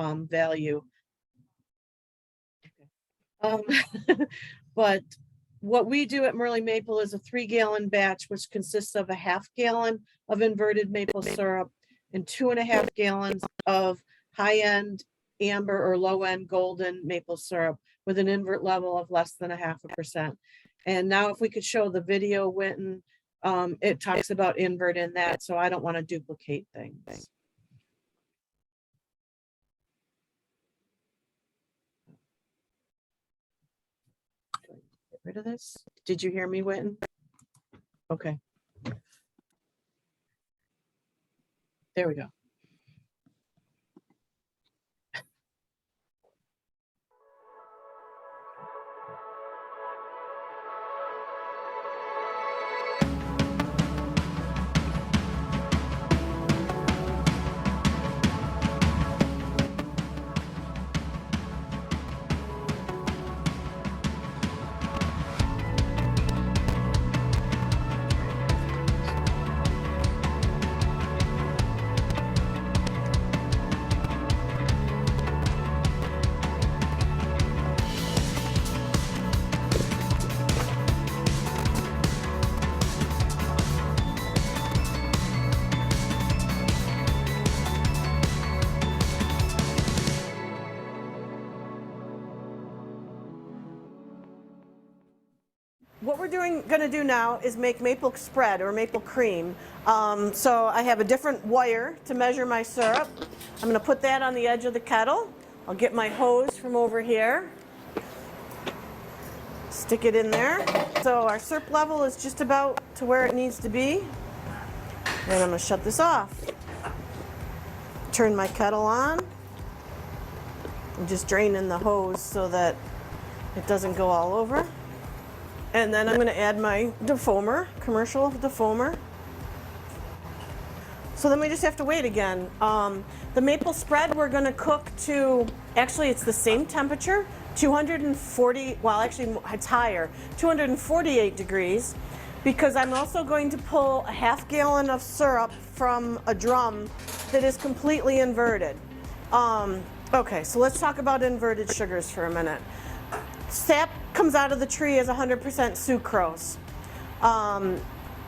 value. Um, but what we do at Merle Maple is a 3-gallon batch, which consists of a ½ gallon of inverted maple syrup and 2.5 gallons of high-end amber or low-end golden maple syrup with an invert level of less than 0.5%. And now if we could show the video, Winton, it talks about invert in that, so I don't want to duplicate things. Get rid of this. Did you hear me, Winton? Okay. There we go. What we're going to do now is make maple spread or maple cream. So I have a different wire to measure my syrup. I'm going to put that on the edge of the kettle. I'll get my hose from over here. Stick it in there. So our syrup level is just about to where it needs to be. And I'm going to shut this off. Turn my kettle on. I'm just draining the hose so that it doesn't go all over. And then I'm going to add my defoamer, commercial defoamer. So then we just have to wait again. The maple spread we're going to cook to, actually it's the same temperature, 240, well actually it's higher, 248 degrees, because I'm also going to pull a ½ gallon of syrup from a drum that is completely inverted. Okay, so let's talk about inverted sugars for a minute. Sap comes out of the tree as 100% sucrose.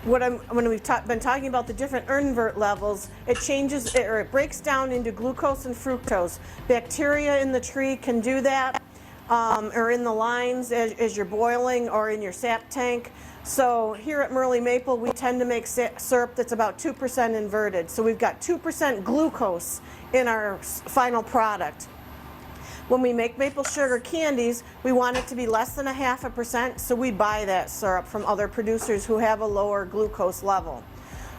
When we've been talking about the different invert levels, it changes, or it breaks down into glucose and fructose. Bacteria in the tree can do that, or in the lines as you're boiling, or in your sap tank. So here at Merle Maple, we tend to make syrup that's about 2% inverted. So we've got 2% glucose in our final product. When we make maple sugar candies, we want it to be less than 0.5%, so we buy that syrup from other producers who have a lower glucose level.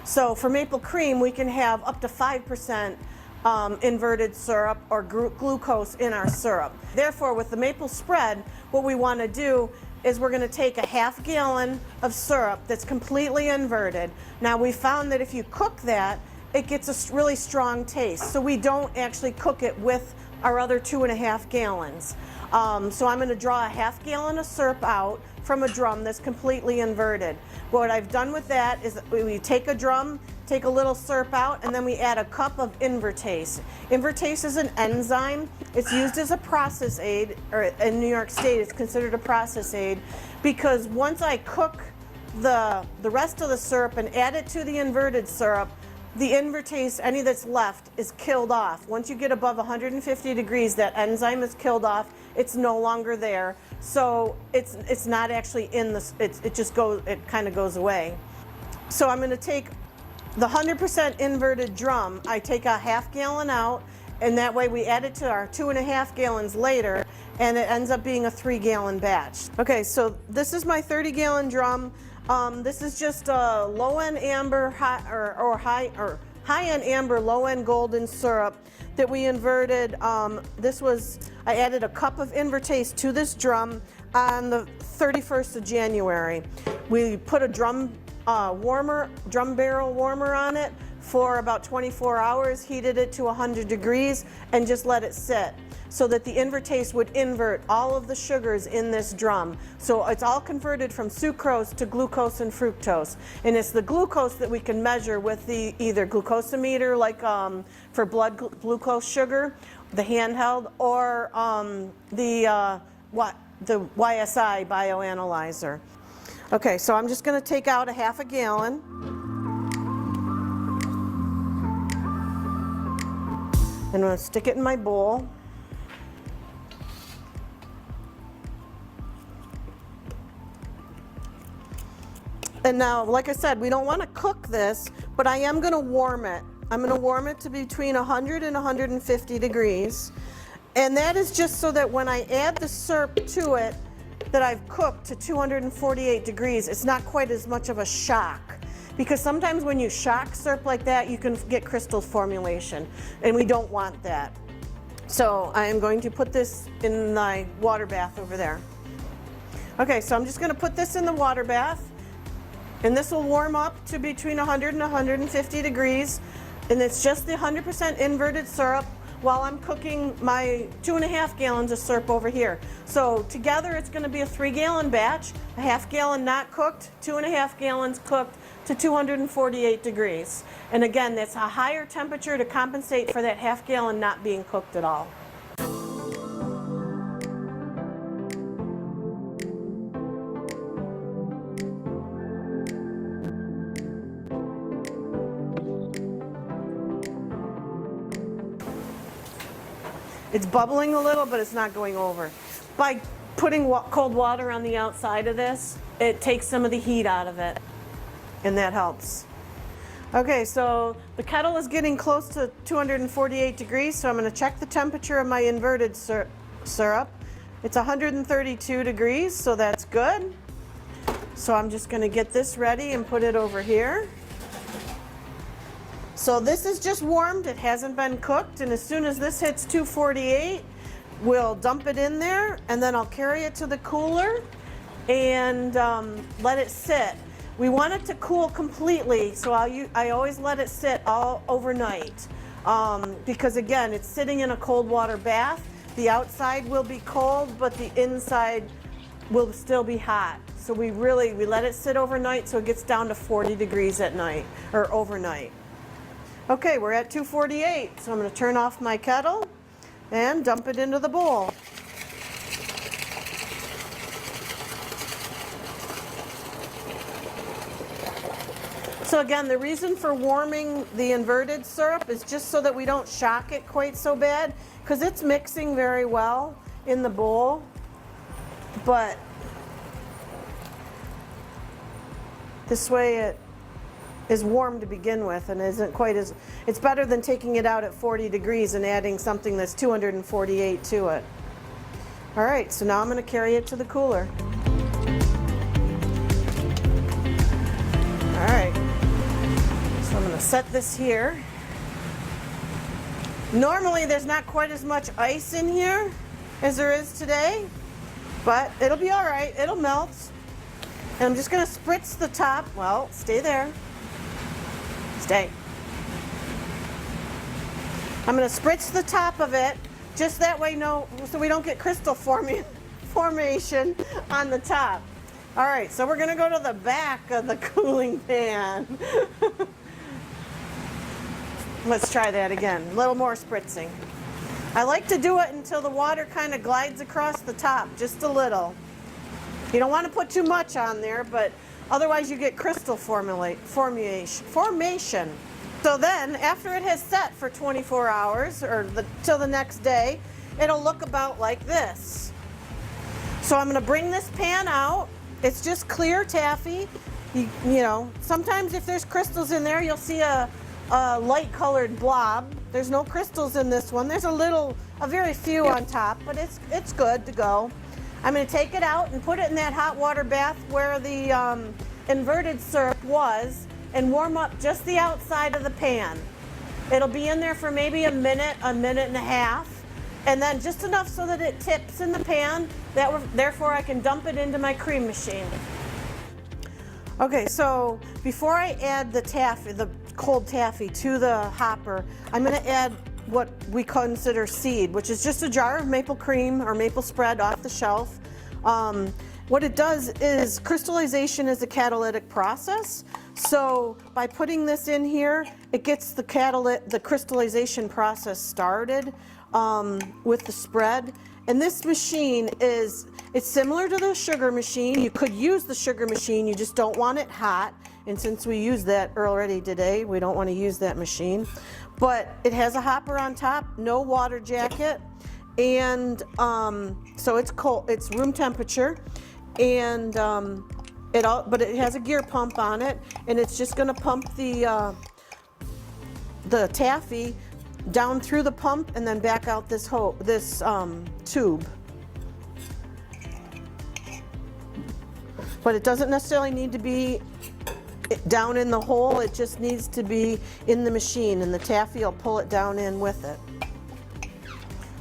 So for maple cream, we can have up to 5% inverted syrup or glucose in our syrup. Therefore, with the maple spread, what we want to do is we're going to take a ½ gallon of syrup that's completely inverted. Now, we found that if you cook that, it gets a really strong taste, so we don't actually cook it with our other 2.5 gallons. So I'm going to draw a ½ gallon of syrup out from a drum that's completely inverted. What I've done with that is we take a drum, take a little syrup out, and then we add a cup of invertase. Invertase is an enzyme. It's used as a process aid, or in New York State it's considered a process aid, because once I cook the rest of the syrup and add it to the inverted syrup, the invertase, any that's left, is killed off. Once you get above 150 degrees, that enzyme is killed off. It's no longer there. So it's not actually in the, it just goes, it kind of goes away. So I'm going to take the 100% inverted drum. I take a ½ gallon out, and that way we add it to our 2.5 gallons later, and it ends up being a 3-gallon batch. Okay, so this is my 30-gallon drum. This is just a low-end amber high-end amber, low-end golden syrup that we inverted. I added a cup of invertase to this drum on the 31st of January. We put a drum barrel warmer on it for about 24 hours, heated it to 100 degrees, and just let it sit so that the invertase would invert all of the sugars in this drum. So it's all converted from sucrose to glucose and fructose. And it's the glucose that we can measure with the either glucosometer, like for blood glucose sugar, the handheld, or the YSI bioanalyzer. Okay, so I'm just going to take out a half a gallon. And I'm going to stick it in my bowl. And now, like I said, we don't want to cook this, but I am going to warm it. I'm going to warm it to between 100 and 150 degrees. And that is just so that when I add the syrup to it that I've cooked to 248 degrees, it's not quite as much of a shock. Because sometimes when you shock syrup like that, you can get crystal formulation, and we don't want that. So I am going to put this in my water bath over there. Okay, so I'm just going to put this in the water bath. And this will warm up to between 100 and 150 degrees. And it's just the 100% inverted syrup while I'm cooking my 2.5 gallons of syrup over here. So together it's going to be a 3-gallon batch, a half gallon not cooked, 2.5 gallons cooked to 248 degrees. And again, that's a higher temperature to compensate for that half gallon not being cooked at all. It's bubbling a little, but it's not going over. By putting cold water on the outside of this, it takes some of the heat out of it, and that helps. Okay, so the kettle is getting close to 248 degrees, so I'm going to check the temperature of my inverted syrup. It's 132 degrees, so that's good. So I'm just going to get this ready and put it over here. So this is just warmed, it hasn't been cooked, and as soon as this hits 248, we'll dump it in there, and then I'll carry it to the cooler and let it sit. We want it to cool completely, so I always let it sit all overnight because again, it's sitting in a cold water bath. The outside will be cold, but the inside will still be hot. So we let it sit overnight so it gets down to 40 degrees at night or overnight. Okay, we're at 248, so I'm going to turn off my kettle and dump it into the bowl. So again, the reason for warming the inverted syrup is just so that we don't shock it quite so bad, because it's mixing very well in the bowl, but this way it is warm to begin with and isn't quite as, it's better than taking it out at 40 degrees and adding something that's 248 to it. All right, so now I'm going to carry it to the cooler. All right, so I'm going to set this here. Normally there's not quite as much ice in here as there is today, but it'll be all right, it'll melt. And I'm just going to spritz the top, well, stay there. Stay. I'm going to spritz the top of it, just that way, so we don't get crystal formation on the top. All right, so we're going to go to the back of the cooling pan. Let's try that again. A little more spritzing. I like to do it until the water kind of glides across the top, just a little. You don't want to put too much on there, but otherwise you get crystal formation. So then, after it has set for 24 hours, or till the next day, it'll look about like this. So I'm going to bring this pan out. It's just clear taffy. You know, sometimes if there's crystals in there, you'll see a light colored blob. There's no crystals in this one. There's a very few on top, but it's good to go. I'm going to take it out and put it in that hot water bath where the inverted syrup was and warm up just the outside of the pan. It'll be in there for maybe a minute and a half, and then just enough so that it tips in the pan. Therefore I can dump it into my cream machine. Okay, so before I add the cold taffy to the hopper, I'm going to add what we consider seed, which is just a jar of maple cream or maple spread off the shelf. What it does is crystallization is a catalytic process. So by putting this in here, it gets the crystallization process started with the spread. And this machine it's similar to the sugar machine. You could use the sugar machine, you just don't want it hot. And since we use that already today, we don't want to use that machine. But it has a hopper on top, no water jacket, and so it's cold, it's room temperature, and but it has a gear pump on it, and it's just going to pump the taffy down through the pump and then back out this tube. But it doesn't necessarily need to be down in the hole, it just needs to be in the machine, and the taffy will pull it down in with it.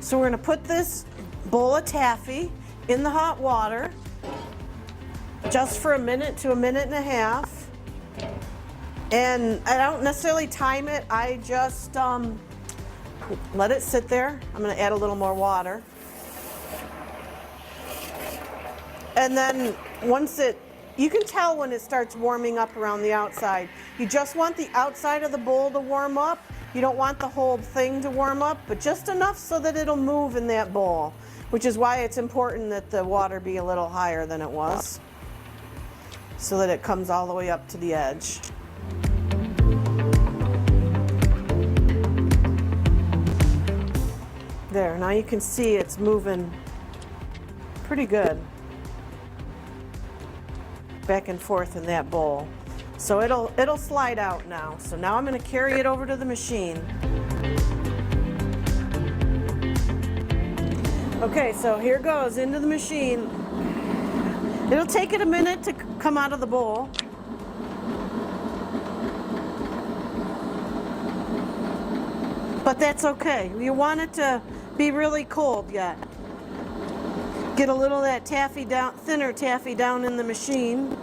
So we're going to put this bowl of taffy in the hot water just for a minute to a minute and a half. And I don't necessarily time it, I just let it sit there. I'm going to add a little more water. And then you can tell when it starts warming up around the outside. You just want the outside of the bowl to warm up. You don't want the whole thing to warm up, but just enough so that it'll move in that bowl, which is why it's important that the water be a little higher than it was, so that it comes all the way up to the edge. There, now you can see it's moving pretty good back and forth in that bowl. So it'll slide out now. So now I'm going to carry it over to the machine. Okay, so here goes into the machine. It'll take it a minute to come out of the bowl. But that's okay. You want it to be really cold yet. Get a little of that taffy down, thinner taffy down in the machine.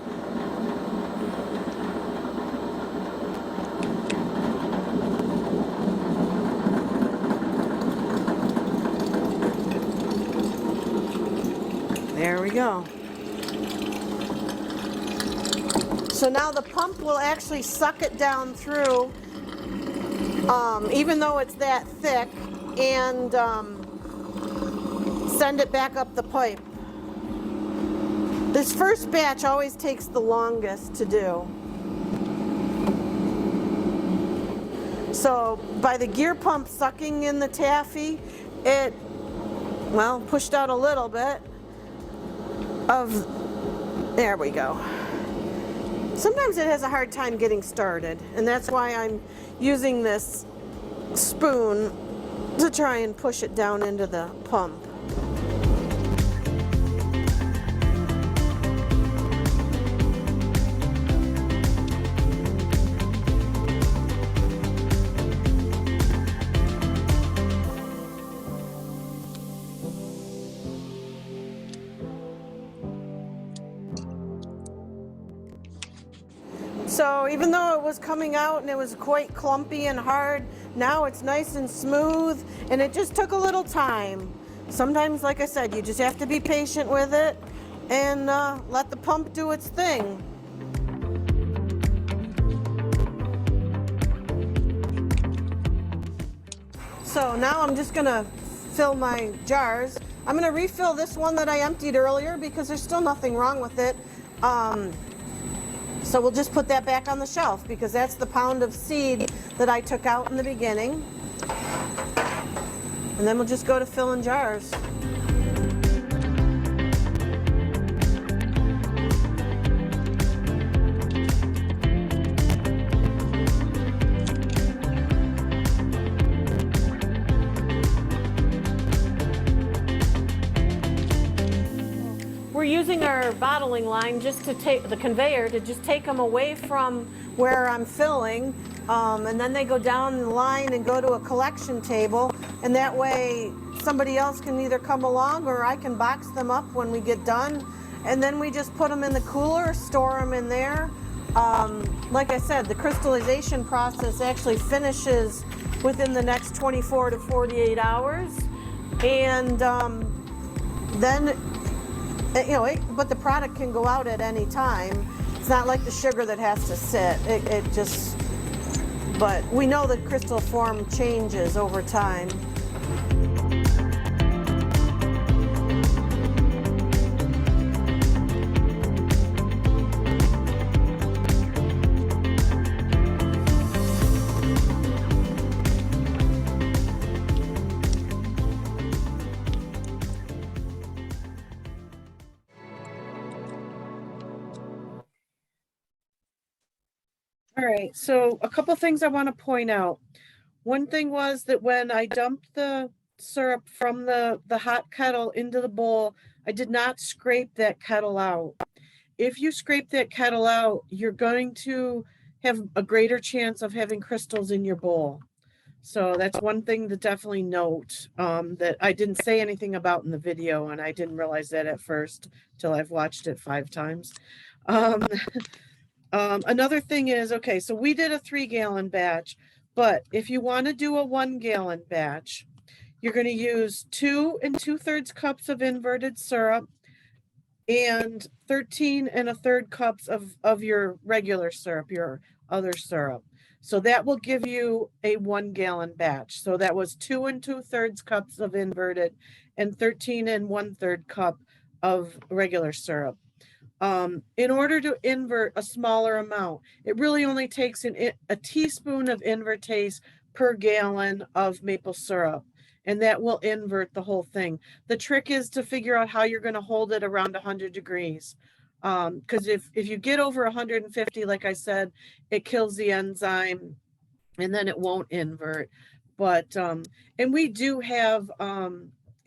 There we go. So now the pump will actually suck it down through, even though it's that thick, and send it back up the pipe. This first batch always takes the longest to do. So by the gear pump sucking in the taffy, it, well, pushed out a little bit of, there we go. Sometimes it has a hard time getting started, and that's why I'm using this spoon to try and push it down into the pump. So even though it was coming out and it was quite clumpy and hard, now it's nice and smooth, and it just took a little time. Sometimes, like I said, you just have to be patient with it and let the pump do its thing. So now I'm just gonna fill my jars. I'm gonna refill this one that I emptied earlier because there's still nothing wrong with it. So we'll just put that back on the shelf because that's the pound of seed that I took out in the beginning. And then we'll just go to filling jars. We're using our bottling line just to take the conveyor to just take them away from where I'm filling, and then they go down the line and go to a collection table, and that way somebody else can either come along or I can box them up when we get done, and then we just put them in the cooler, store them in there, Like I said, the crystallization process actually finishes within the next 24 to 48 hours. And then, but the product can go out at any time. It's not like the sugar that has to sit. It just, but we know that crystal form changes over time. All right, so a couple things I want to point out. One thing was that when I dumped the syrup from the hot kettle into the bowl, I did not scrape that kettle out. If you scrape that kettle out, you're going to have a greater chance of having crystals in your bowl. So that's one thing to definitely note, that I didn't say anything about in the video, and I didn't realize that at first till I've watched it 5 times. Another thing is, okay, so we did a 3-gallon batch, but if you want to do a 1-gallon batch, you're going to use 2 2/3 cups of inverted syrup and 13 1/3 cups of your regular syrup, your other syrup. So that will give you a 1-gallon batch. So that was 2 2/3 cups of inverted and 13 1/3 cup of regular syrup. In order to invert a smaller amount, it really only takes a teaspoon of invertase per gallon of maple syrup, and that will invert the whole thing. The trick is to figure out how you're going to hold it around 100 degrees. Because if you get over 150, like I said, it kills the enzyme and then it won't invert. But, and we do have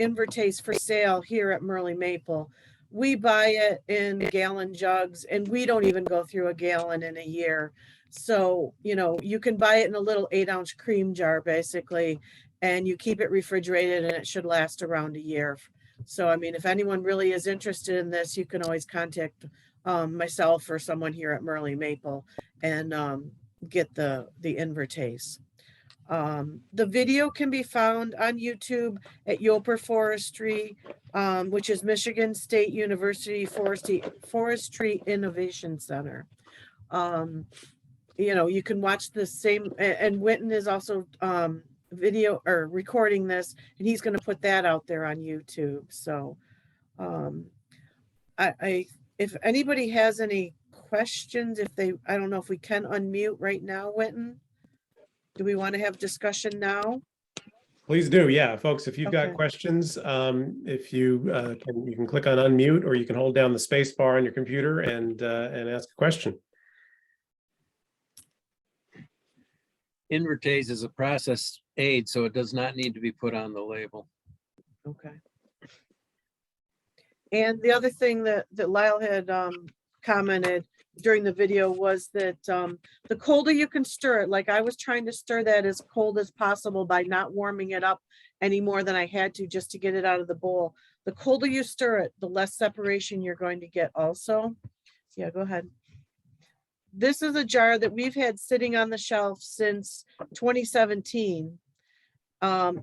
invertase for sale here at Merle Maple. We buy it in gallon jugs and we don't even go through a gallon in a year. So, you can buy it in a little 8-ounce cream jar basically, and you keep it refrigerated and it should last around a year. So, I mean, if anyone really is interested in this, you can always contact myself or someone here at Merle Maple and get the invertase. The video can be found on YouTube at Yoper Forestry, which is Michigan State University Forestry Innovation Center. You can watch the same, and Winton is also video or recording this, and he's going to put that out there on YouTube. So if anybody has any questions, I don't know if we can unmute right now, Winton. Do we want to have discussion now? Please do. Yeah, folks, if you've got questions, if you can click on unmute, or you can hold down the space bar on your computer and ask a question. Invertase is a process aid, so it does not need to be put on the label. Okay. And the other thing that Lyle had commented during the video was that the colder you can stir it, like I was trying to stir that as cold as possible by not warming it up any more than I had to just to get it out of the bowl. The colder you stir it, the less separation you're going to get also. Yeah, go ahead. This is a jar that we've had sitting on the shelf since 2017,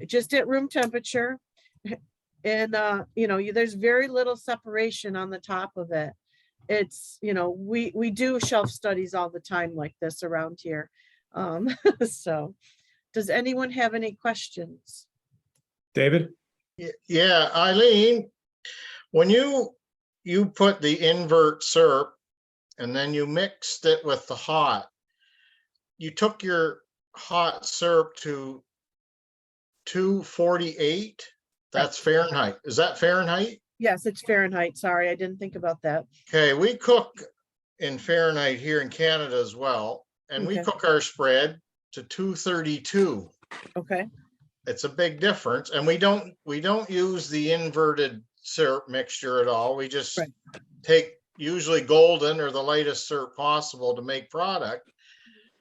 just at room temperature. And, there's very little separation on the top of it. It's, we do shelf studies all the time like this around here. So does anyone have any questions? David? Yeah, Eileen, when you put the invert syrup and then you mixed it with the hot, you took your hot syrup to 248. That's Fahrenheit. Is that Fahrenheit? Yes, it's Fahrenheit. Sorry, I didn't think about that. Okay, we cook in Fahrenheit here in Canada as well, and we cook our spread to 232. Okay. It's a big difference, and we don't use the inverted syrup mixture at all. We just take usually golden or the lightest syrup possible to make product.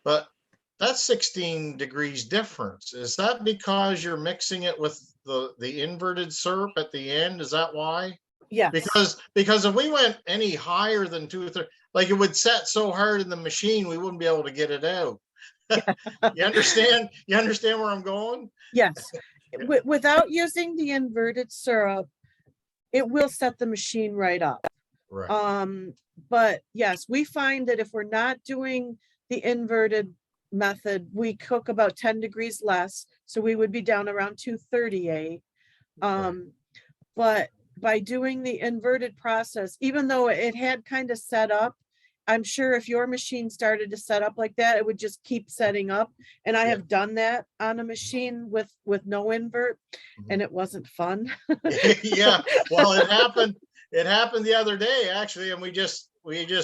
But that's 16 degrees difference. Is that because you're mixing it with the inverted syrup at the end? Is that why? Yes. Because if we went any higher than 2/3, like it would set so hard in the machine, we wouldn't be able to get it out. You understand? You understand where I'm going? Yes. Without using the inverted syrup, it will set the machine right up. Right. But yes, we find that if we're not doing the inverted method, we cook about 10 degrees less. So we would be down around 238. But by doing the inverted process, even though it had kind of set up, I'm sure if your machine started to set up like that, it would just keep setting up. And I Yeah. have done that on a machine with no invert, and it wasn't fun. Yeah, well, it happened the other day, actually, and we just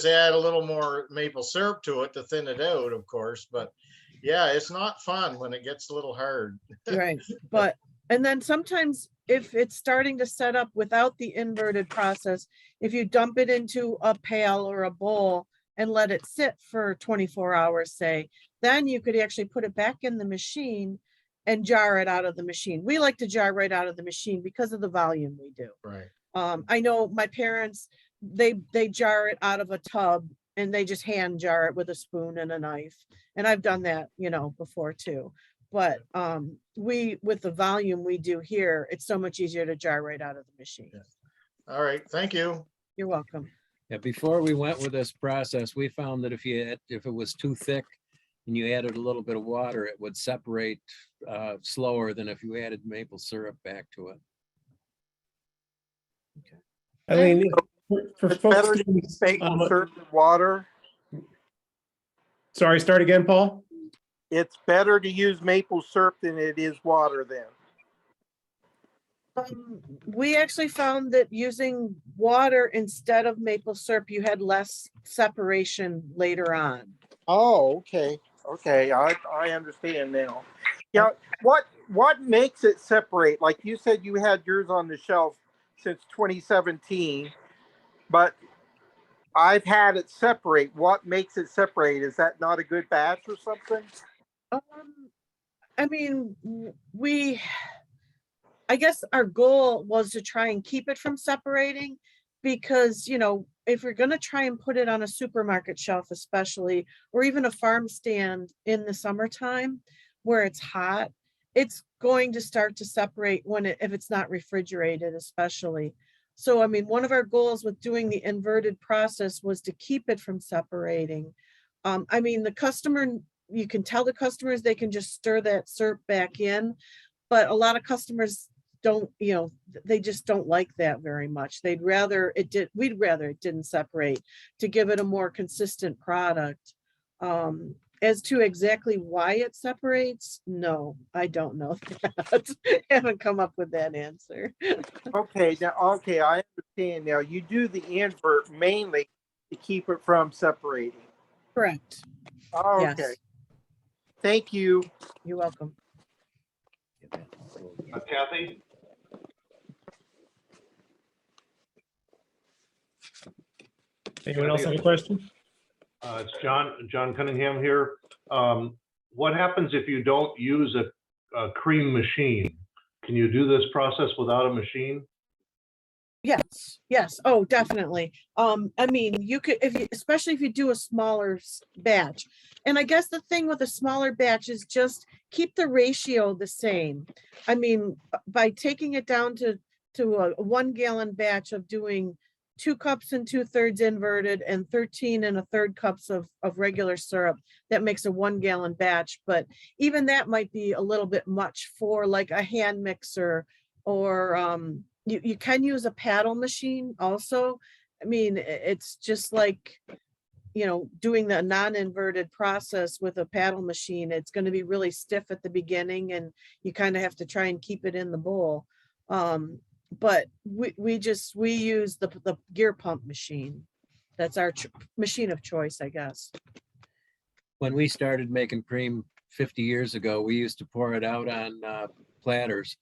add a little more maple syrup to it to thin it out, of course, but yeah, it's not fun when it gets a little hard. Right, but, and then sometimes if it's starting to set up without the inverted process, if you dump it into a pail or a bowl and let it sit for 24 hours, say, then you could actually put it back in the machine and jar it out of the machine. We like to jar right out of the machine because of the volume we do. Right. I know my parents, they jar it out of a tub and they just hand jar it with a spoon and a knife. And I've done that, you know, before too. But with the volume we do here, it's so much easier to jar right out of the machine. Yeah. All right, thank you. You're welcome. Yeah, before we went with this process, we found that if it was too thick and you added a little bit of water, it would separate slower than if you added maple syrup back to it. Eileen, for It's folks, better to use maple syrup than water. sorry, start again, Paul? It's better to use maple syrup than it is water then. We actually found that using water instead of maple syrup, you had less separation later on. Oh, okay. Okay, I understand now. Yeah, what makes it separate? Like you said, you had yours on the shelf since 2017, but I've had it separate. What makes it separate? Is that not a good batch or something? I mean, I guess our goal was to try and keep it from separating because, you know, if we're going to try and put it on a supermarket shelf, especially, or even a farm stand in the summertime where it's hot, it's going to start to separate if it's not refrigerated, especially. So, I mean, one of our goals with doing the inverted process was to keep it from separating. I mean, you can tell the customers they can just stir that syrup back in, but a lot of customers don't, you know, they just don't like that very much. We'd rather it didn't separate to give it a more consistent product. As to exactly why it separates, no, I don't know that. Haven't come up with that answer. Okay, I understand now. You do the invert mainly to keep it from separating. Correct. Okay. Yes. Thank you. You're welcome. Kathy? Anyone else have a question? It's John Cunningham here. What happens if you don't use a cream machine? Can you do this process without a machine? Yes. Oh, definitely. I mean, you could, especially if you do a smaller batch. And I guess the thing with a smaller batch is just keep the ratio the same. I mean, by taking it down to a 1 gallon batch of doing 2 cups and 2/3 inverted and 13 1/3 cups of regular syrup, that makes a 1 gallon batch. But even that might be a little bit much for like a hand mixer, or you can use a paddle machine also. I mean, it's just like, you know, doing the non-inverted process with a paddle machine. It's going to be really stiff at the beginning and you kind of have to try and keep it in the bowl. But we use the gear pump machine. That's our machine of choice, I guess. When we started making cream 50 years ago, we used to pour it out on platters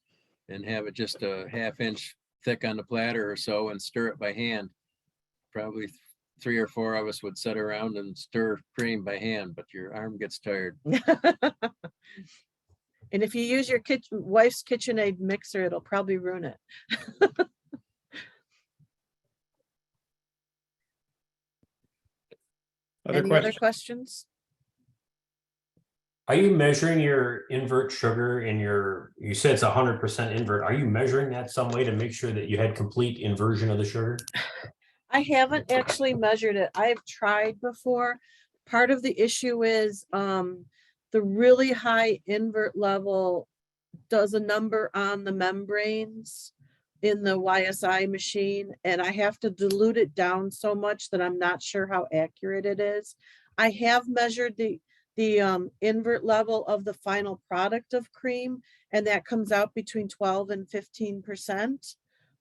and have it just a 1/2 inch thick on the platter or so and stir it by hand. Probably 3 or 4 of us would sit around and stir cream by hand, but your arm gets tired. And if you use your wife's KitchenAid mixer, it'll probably ruin it. Other Any other questions? questions? Are you measuring your invert sugar in your, you said it's 100% invert. Are you measuring that some way to make sure that you had complete inversion of the sugar? I haven't actually measured it. I've tried before. Part of the issue is the really high invert level does a number on the membranes in the YSI machine, and I have to dilute it down so much that I'm not sure how accurate it is. I have measured the invert level of the final product of cream, and that comes out between 12 and 15%.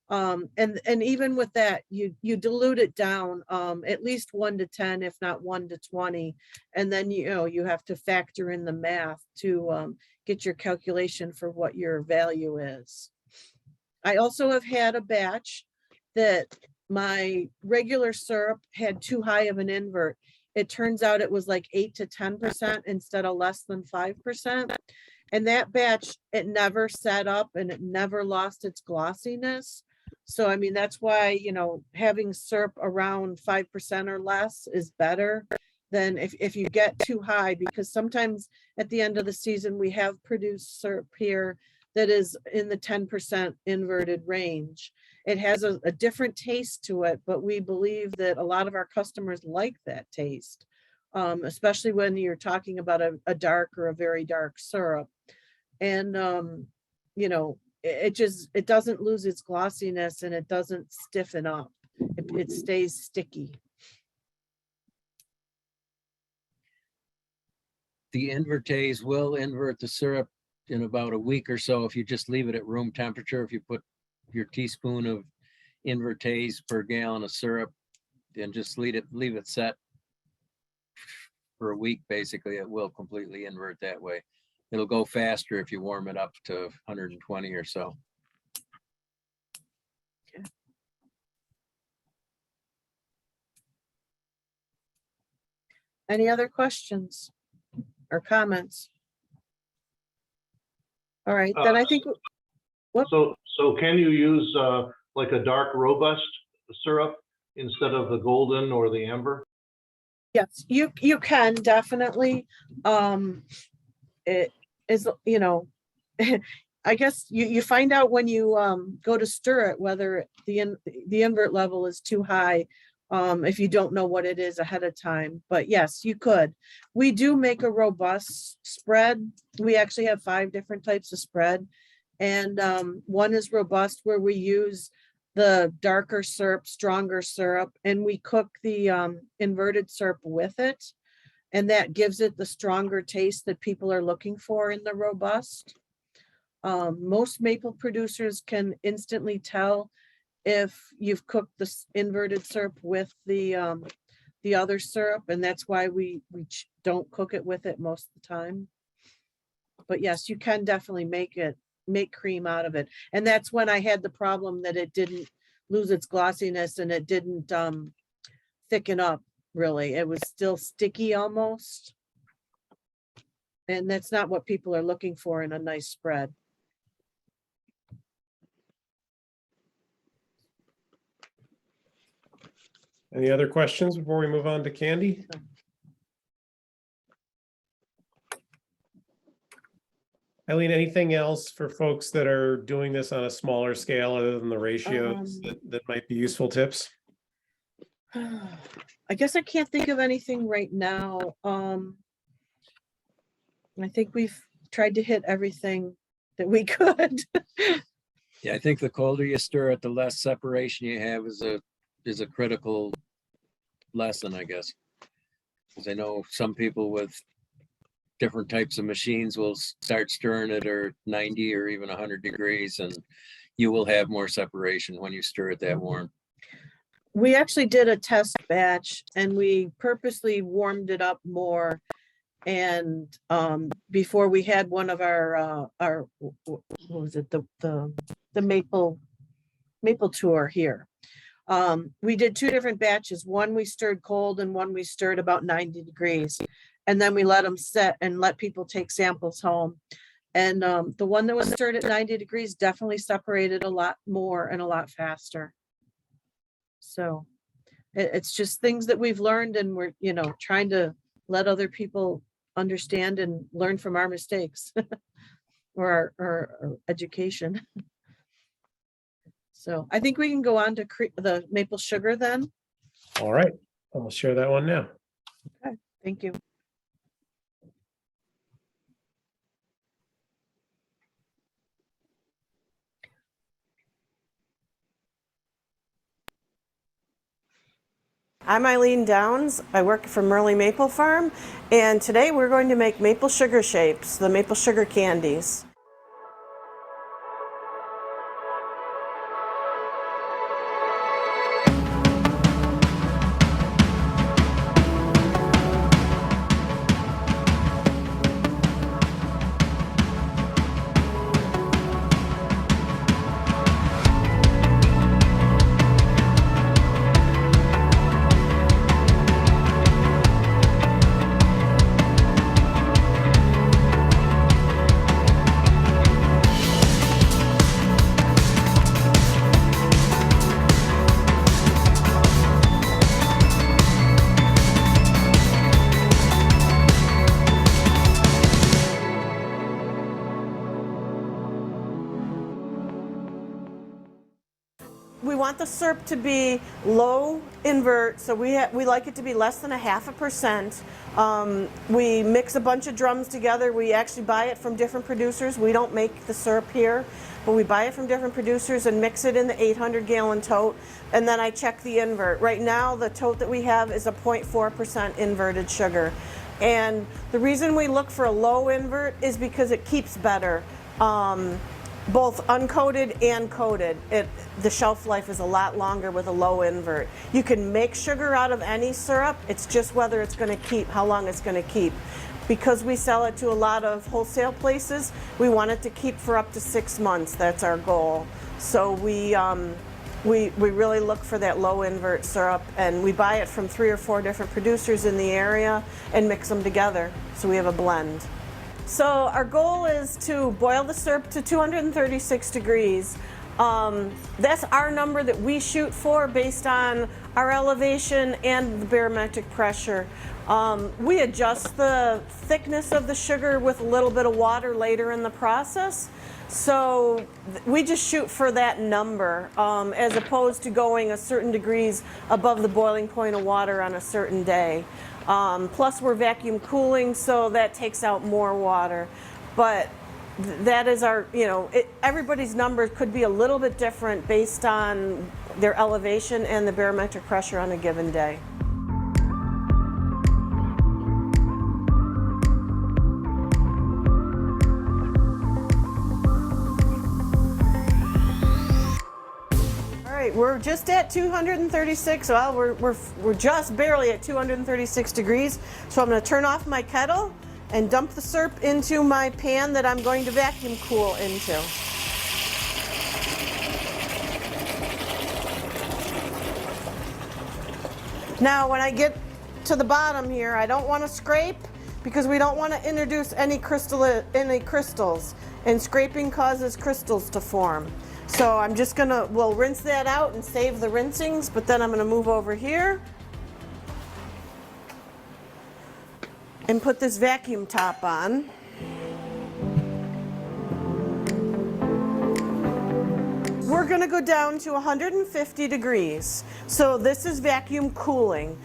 And even with that, you dilute it down at least 1 to 10, if not 1 to 20. And then, you have to factor in the math to get your calculation for what your value is. I also have had a batch that my regular syrup had too high of an invert. It turns out it was like 8 to 10% instead of less than 5%. And that batch, it never set up and it never lost its glossiness. So, I mean, that's why, having syrup around 5% or less is better than if you get too high, because sometimes at the end of the season, we have produced syrup here that is in the 10% inverted range. It has a different taste to it, but we believe that a lot of our customers like that taste, especially when you're talking about a dark or a very dark syrup. And, it doesn't lose its glossiness and it doesn't stiffen up. It stays sticky. The invertase will invert the syrup in about a week or so if you just leave it at room temperature. If you put your teaspoon of invertase per gallon of syrup and just leave it set for a week, basically, it will completely invert that way. It'll go faster if you warm it up to 120 or so. Okay. Any other questions or comments? All right, then I think, So can you use like a dark robust syrup instead of the golden or the amber? yes, you can definitely. It is, I guess you find out when you go to stir it whether the invert level is too high, if you don't know what it is ahead of time. But yes, you could. We do make a robust spread. We actually have 5 different types of spread, and one is robust, where we use the darker syrup, stronger syrup, and we cook the inverted syrup with it. And that gives it the stronger taste that people are looking for in the robust. Most maple producers can instantly tell if you've cooked the inverted syrup with the other syrup, and that's why we don't cook it with it most of the time. But yes, you can definitely make cream out of it. And that's when I had the problem that it didn't lose its glossiness and it didn't thicken up. Really, it was still sticky almost. And that's not what people are looking for in a nice spread. Any other questions before we move on to Candy? Eileen, anything else for folks that are doing this on a smaller scale other than the ratios that might be useful tips? I guess I can't think of anything right now. I think we've tried to hit everything that we could. Yeah, I think the colder you stir it, the less separation you have is a critical lesson, I guess. Because I know some people with different types of machines will start stirring it at 90 or even 100 degrees, and you will have more separation when you stir it that warm. We actually did a test batch and we purposely warmed it up more. And before we had one of our what was it, the maple tour here. We did 2 different batches. One we stirred cold and one we stirred about 90 degrees. And then we let them set and let people take samples home. And the one that was stirred at 90 degrees definitely separated a lot more and a lot faster. So it's just things that we've learned and we're, trying to let other people understand and learn from our mistakes or our education. So I think we can go on to the maple sugar then. All right, I'll share that one now. Okay, thank you. I'm Eileen Downs. I work for Merle Maple Farm, and today we're going to make maple sugar shapes, the maple sugar candies. We want the syrup to be low invert, so we like it to be less than 0.5%. We mix a bunch of drums together. We actually buy it from different producers. We don't make the syrup here, but we buy it from different producers and mix it in the 800-gallon tote, and then I check the invert. Right now, the tote that we have is a 0.4% inverted sugar. And the reason we look for a low invert is because it keeps better. Both uncoated and coated. The shelf life is a lot longer with a low invert. You can make sugar out of any syrup, it's just whether it's going to keep, how long it's going to keep. Because we sell it to a lot of wholesale places, we want it to keep for up to 6 months. That's our goal. So we really look for that low invert syrup, and we buy it from 3 or 4 different producers in the area and mix them together, so we have a blend. So our goal is to boil the syrup to 236 degrees. That's our number that we shoot for based on our elevation and the barometric pressure. We adjust the thickness of the sugar with a little bit of water later in the process. So we just shoot for that number as opposed to going a certain degrees above the boiling point of water on a certain day. Plus we're vacuum cooling, so that takes out more water. But that is our, everybody's number could be a little bit different based on their elevation and the barometric pressure on a given day. We're just at 236. Well, we're just barely at 236 degrees. So I'm going to turn off my kettle and dump the syrup into my pan that I'm going to vacuum cool into. Now, when I get to the bottom here, I don't want to scrape because we don't want to introduce any crystals, and scraping causes crystals to form. So I'm just we'll rinse that out and save the rinsings, but then I'm gonna move over here and put this vacuum top on. We're gonna go down to 150 degrees. So this is vacuum cooling.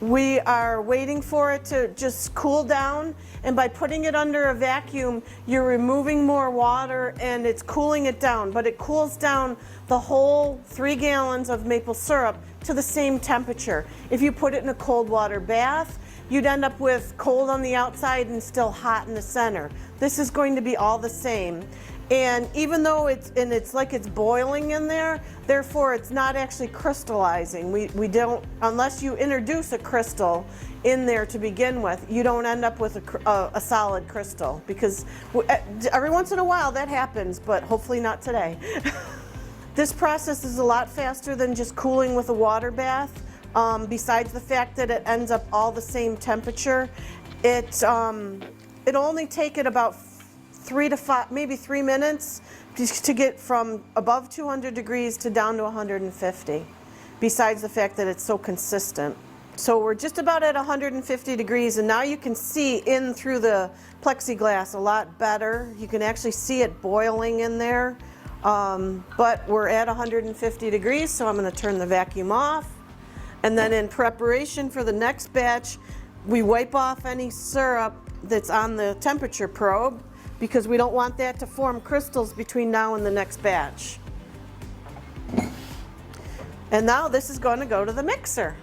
We are waiting for it to just cool down, and by putting it under a vacuum, you're removing more water and it's cooling it down, but it cools down the whole 3 gallons of maple syrup to the same temperature. If you put it in a cold water bath, you'd end up with cold on the outside and still hot in the center. This is going to be all the same. And even though it's like it's boiling in there, therefore it's not actually crystallizing. We don't, unless you introduce a crystal in there to begin with, you don't end up with a solid crystal, because every once in a while that happens, but hopefully not today. This process is a lot faster than just cooling with a water bath. Besides the fact that it ends up all the same temperature, it'll only take it about 3 to 5, maybe 3 minutes just to get from above 200 degrees to down to 150. besides the fact that it's so consistent. So we're just about at 150 degrees, and now you can see in through the plexiglass a lot better. You can actually see it boiling in there, but we're at 150 degrees, so I'm going to turn the vacuum off. And then in preparation for the next batch, we wipe off any syrup that's on the temperature probe because we don't want that to form crystals between now and the next batch. And now this is going to go to the mixer.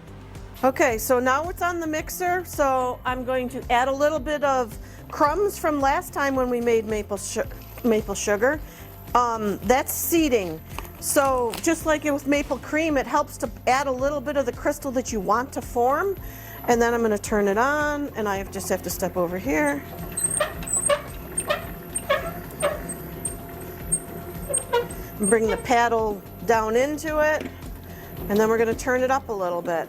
Okay, so now it's on the mixer, so I'm going to add a little bit of crumbs from last time when we made maple sugar. That's seeding. So just like with maple cream, it helps to add a little bit of the crystal that you want to form. And then I'm going to turn it on, and I just have to step over here. Bring the paddle down into it, and then we're going to turn it up a little bit.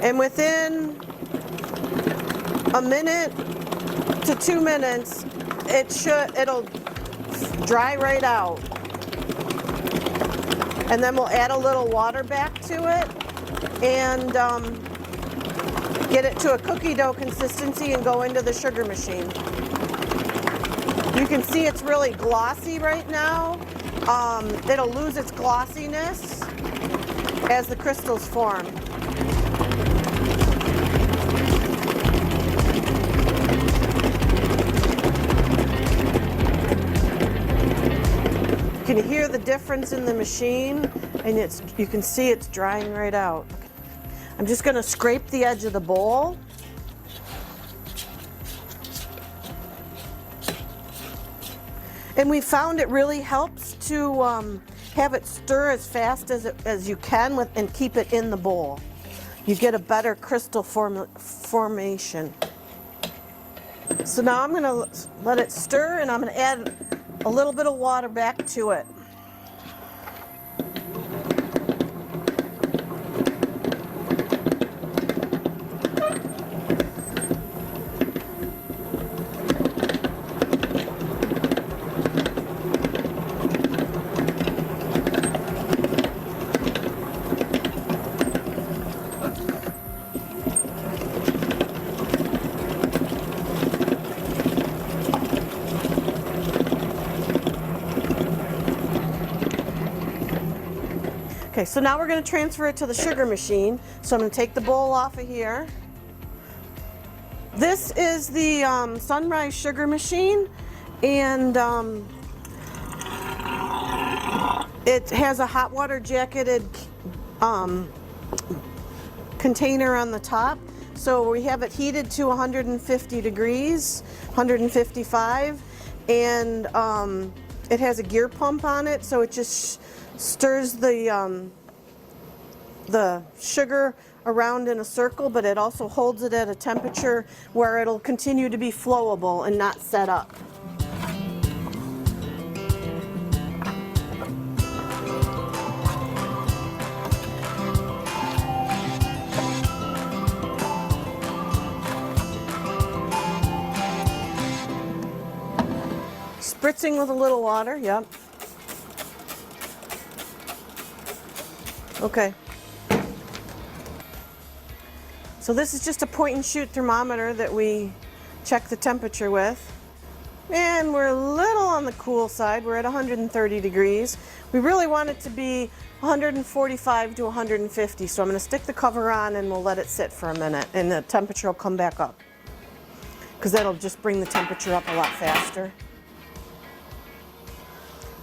And within a minute to 2 minutes, it'll dry right out. And then we'll add a little water back to it and get it to a cookie dough consistency and go into the sugar machine. You can see it's really glossy right now. It'll lose its glossiness as the crystals form. You can hear the difference in the machine, and you can see it's drying right out. I'm just going to scrape the edge of the bowl. And we found it really helps to have it stir as fast as you can and keep it in the bowl. You get a better crystal formation. So now I'm going to let it stir, and I'm going to add a little bit of water back to it. Okay, so now we're going to transfer it to the sugar machine. So I'm going to take the bowl off of here. This is the Sunrise sugar machine, and it has a hot water jacketed container on the top. So we have it heated to 150 degrees, 155, and it has a gear pump on it, so it just stirs the sugar around in a circle, but it also holds it at a temperature where it'll continue to be flowable and not set up. Spritzing with a little water, yep. Okay. So this is just a point and shoot thermometer that we check the temperature with. And we're a little on the cool side. We're at 130 degrees. We really want it to be 145 to 150. So I'm going to stick the cover on and we'll let it sit for a minute, and the temperature will come back up, because that'll just bring the temperature up a lot faster.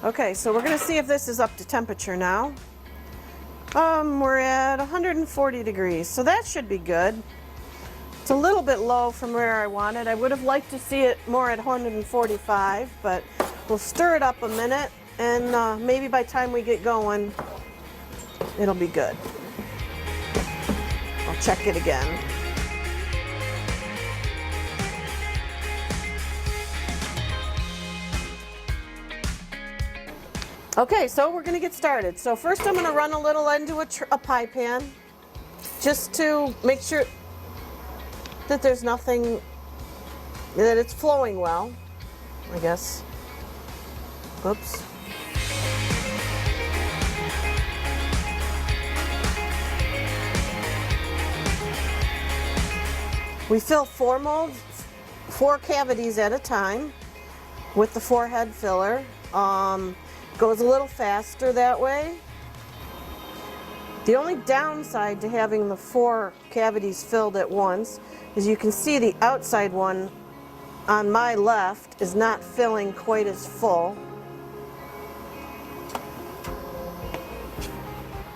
Okay, so we're going to see if this is up to temperature now. We're at 140 degrees, so that should be good. It's a little bit low from where I want it. I would have liked to see it more at 145, but we'll stir it up a minute, and maybe by the time we get going, it'll be good. I'll check it again. Okay, so we're going to get started. So first I'm going to run a little into a pie pan, just to make sure that there's nothing, that it's flowing well, I guess. Oops. We fill 4 molds, 4 cavities at a time with the 4 head filler. Goes a little faster that way. The only downside to having the 4 cavities filled at once is you can see the outside one on my left is not filling quite as full.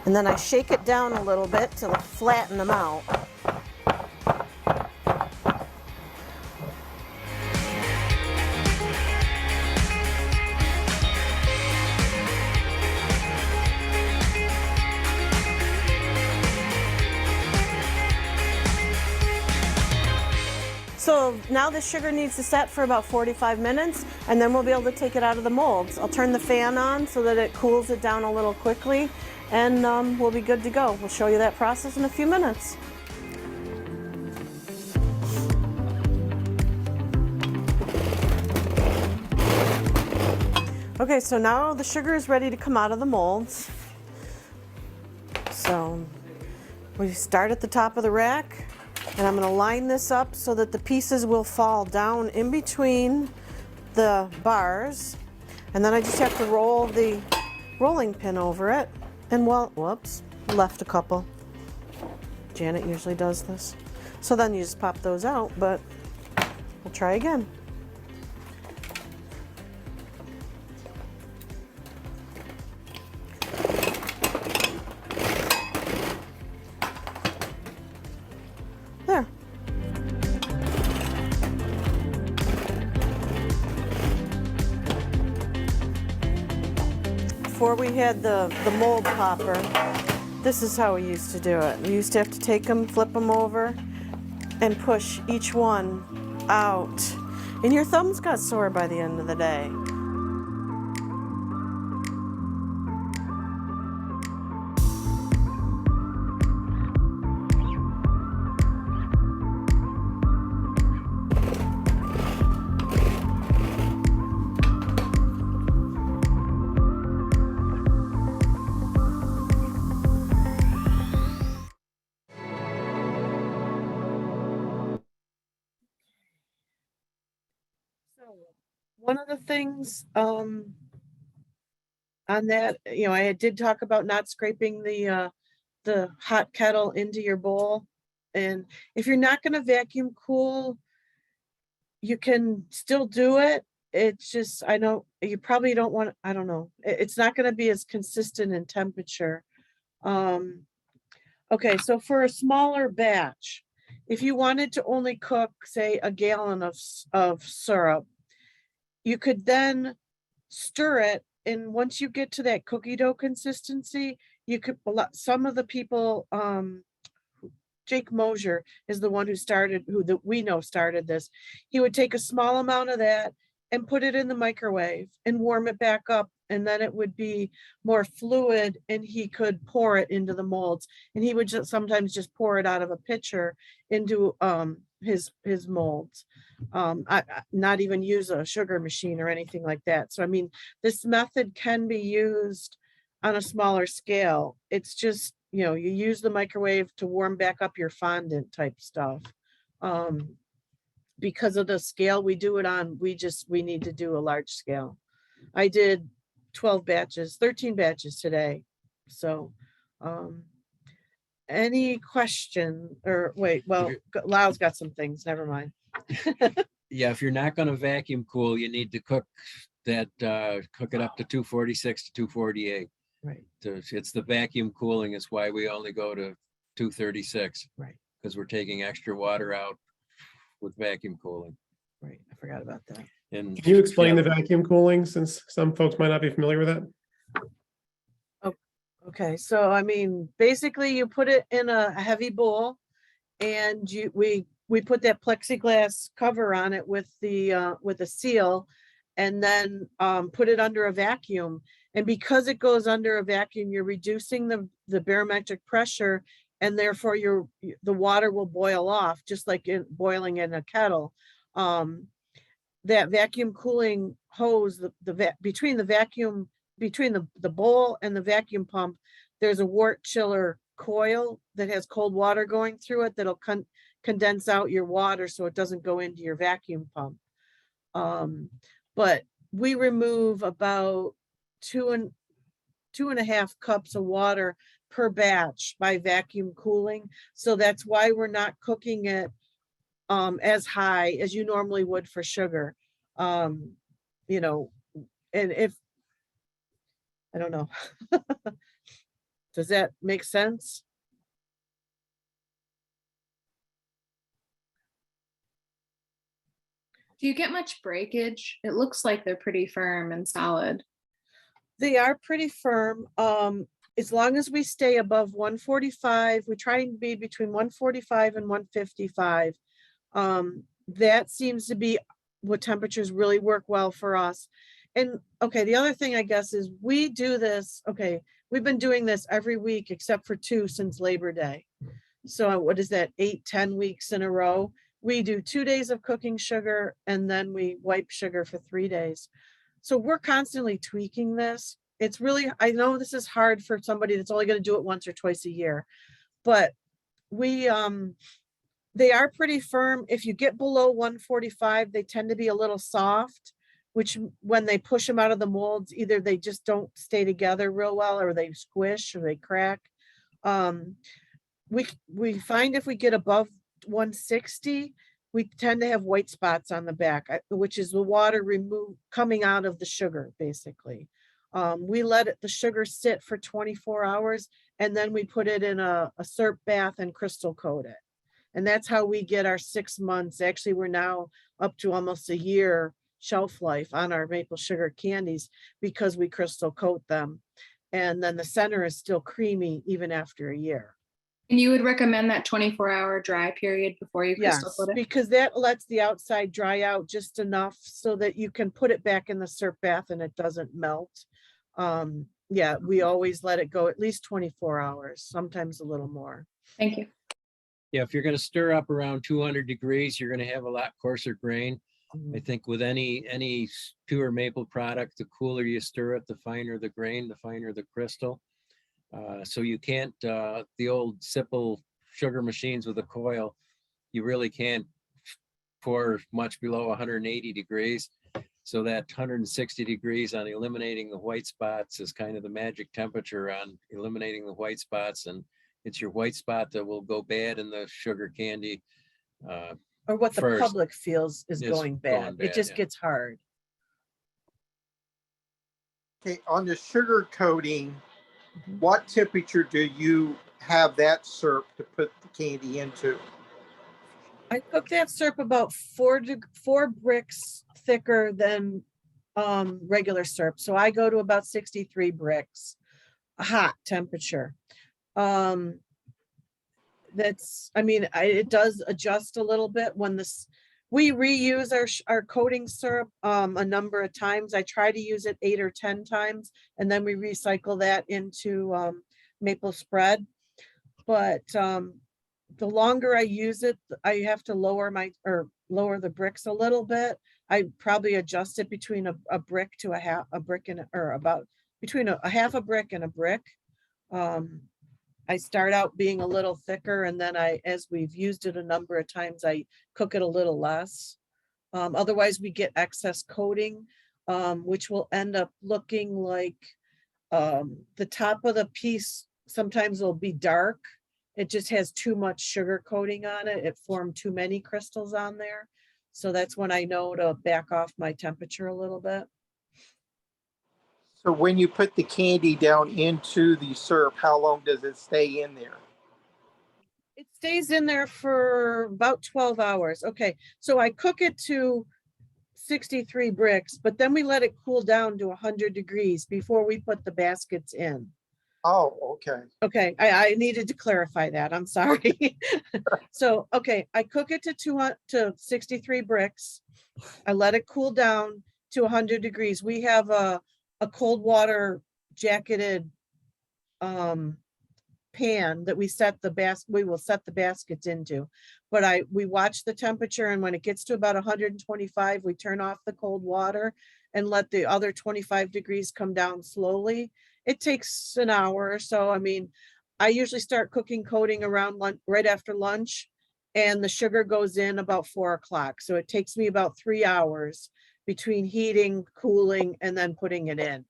And then I shake it down a little bit to flatten them out. So now the sugar needs to set for about 45 minutes, and then we'll be able to take it out of the molds. I'll turn the fan on so that it cools it down a little quickly, and we'll be good to go. We'll show you that process in a few minutes. Okay, so now the sugar is ready to come out of the molds. So we start at the top of the rack. And I'm going to line this up so that the pieces will fall down in between the bars. And then I just have to roll the rolling pin over it. And well, whoops, left a couple. Janet usually does this. So then you just pop those out, but we'll try again. There. Before we had the mold popper, this is how we used to do it. We used to have to take them, flip them over, and push each one out. And your thumbs got sore by the end of the day. One of the things on that, you know, I did talk about not scraping the hot kettle into your bowl. And if you're not going to vacuum cool, you can still do it. It's just, I know you probably don't want, I don't know. It's not going to be as consistent in temperature. Okay, so for a smaller batch, if you wanted to only cook, say, a gallon of syrup, you could then stir it, and once you get to that cookie dough consistency, you could, some of the people, Jake Mosier is the one who started, we know started this. He would take a small amount of that and put it in the microwave and warm it back up, and then it would be more fluid, and he could pour it into the molds. And he would just sometimes just pour it out of a pitcher into his molds. Not even use a sugar machine or anything like that. So I mean, this method can be used on a smaller scale. It's just, you know, you use the microwave to warm back up your fondant type stuff. Because of the scale we do it on, we need to do a large scale. I did 13 batches today. So any question, or wait, well, Lyle's got some things, never mind. Yeah, if you're not going to vacuum cool, you need to cook it up to 246 to 248. Right. It's the vacuum cooling is why we only go to 236. Right. Because we're taking extra water out with vacuum cooling. Right, I forgot about that. And Can you explain the vacuum cooling, since some folks might not be familiar with that? Okay, so I mean, basically you put it in a heavy bowl, and we put that plexiglass cover on it with a seal, and then put it under a vacuum. And because it goes under a vacuum, you're reducing the barometric pressure, and therefore the water will boil off, just like boiling in a kettle. That vacuum cooling hose, between the bowl and the vacuum pump, there's a wart chiller coil that has cold water going through it that'll condense out your water so it doesn't go into your vacuum pump. But we remove about 2.5 cups of water per batch by vacuum cooling. So that's why we're not cooking it as high as you normally would for sugar. You know, and if, I don't know. Does that make sense? Do you get much breakage? It looks like they're pretty firm and solid. They are pretty firm. As long as we stay above 145, we try and be between 145 and 155. That seems to be what temperatures really work well for us. And okay, the other thing I guess is we do this, okay, we've been doing this every week except for 2 since Labor Day. So what is that, 8-10 weeks in a row? We do 2 days of cooking sugar and then we wipe sugar for 3 days. So we're constantly tweaking this. It's really, I know this is hard for somebody that's only going to do it once or twice a year, but we, they are pretty firm. If you get below 145, they tend to be a little soft, which when they push them out of the molds, either they just don't stay together real well or they squish or they crack. We find if we get above 160, we tend to have white spots on the back, which is the water coming out of the sugar, basically. We let the sugar sit for 24 hours and then we put it in a syrup bath and crystal coat it. And that's how we get our 6 months. Actually, we're now up to almost a year shelf life on our maple sugar candies because we crystal coat them. And then the center is still creamy even after a year. And you would recommend that 24-hour dry period before you crystal Yes, coat it? because that lets the outside dry out just enough so that you can put it back in the syrup bath and it doesn't melt. Yeah, we always let it go at least 24 hours, sometimes a little more. Thank you. Yeah, if you're gonna stir up around 200 degrees, you're gonna have a lot coarser grain. I think with any pure maple product, the cooler you stir it, the finer the grain, the finer the crystal. So you can't, the old Sipple sugar machines with a coil, you really can't pour much below 180 degrees. So that 160 degrees on eliminating the white spots is kind of the magic temperature on eliminating the white spots. And it's your white spot that will go bad in the sugar candy. Or what the First, public feels is is going bad. It bad, just yeah. gets hard. Okay, on the sugar coating, what temperature do you have that syrup to put the candy into? I cook that syrup about 4 bricks thicker than regular syrup. So I go to about 63 bricks, hot temperature. That's, I mean, it does adjust a little bit when we reuse our coating syrup a number of times. I try to use it 8 or 10 times, and then we recycle that into maple spread. But the longer I use it, I have to lower lower the bricks a little bit. I probably adjust it between a brick to a brick and or about between a half a brick and a brick. I start out being a little thicker, and then as we've used it a number of times, I cook it a little less. Otherwise we get excess coating, which will end up looking like the top of the piece sometimes will be dark. It just has too much sugar coating on it. It formed too many crystals on there. So that's when I know to back off my temperature a little bit. So when you put the candy down into the syrup, how long does it stay in there? It stays in there for about 12 hours. Okay, so I cook it to 63 bricks, but then we let it cool down to 100 degrees before we put the baskets in. Oh, okay. Okay, I needed to clarify that. I'm sorry. So, okay, I cook it to 63 bricks. I let it cool down to 100 degrees. We have a cold water jacketed pan that we will set the baskets into. But we watch the temperature, and when it gets to about 125, we turn off the cold water and let the other 25 degrees come down slowly. It takes an hour or so. I mean, I usually start cooking coating around lunch, right after lunch. and the sugar goes in about 4 o'clock. So it takes me about 3 hours between heating, cooling, and then putting it in.